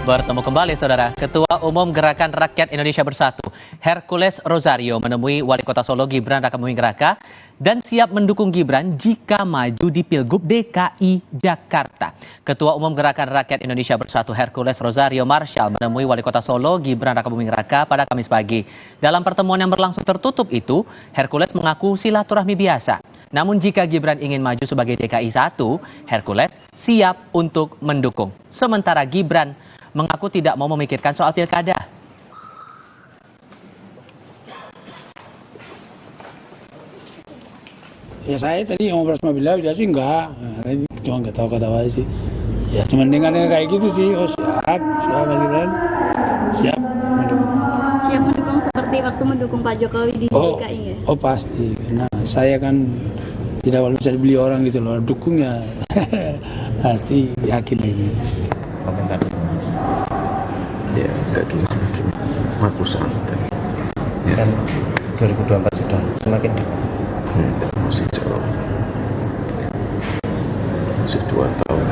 Bertemu kembali, Saudara. Ketua Umum Gerakan Rakyat Indonesia Bersatu, Hercules Rosario, menemui Wali Kota Solo Gibran Rakabuming Raka dan siap mendukung Gibran jika maju di Pilgub DKI Jakarta. Ketua Umum Gerakan Rakyat Indonesia Bersatu, Hercules Rosario Marshall, menemui Wali Kota Solo Gibran Rakabuming Raka pada Kamis pagi. Dalam pertemuan yang berlangsung tertutup itu, Hercules mengaku silaturahmi biasa. Namun jika Gibran ingin maju sebagai DKI 1, Hercules siap untuk mendukung. Sementara Gibran mengaku tidak mau memikirkan soal pilkada. Ya saya tadi ngobrol sama beliau, dia sih enggak. Cuma nggak tahu kata apa sih. Ya cuma dengarnya kayak gitu sih. Oh siap Mas Gibran. Siap mendukung. Siap mendukung seperti waktu mendukung Pak Jokowi di DKI ya? Oh pasti. Nah saya kan tidak bisa dibeli orang gitu loh. Dukungnya pasti yakin ini. Komentar Mas. Ya enggak gitu. Aku santai. Ya. Kan 2024 sudah semakin dekat. Masih jauh. Masih 2 tahun.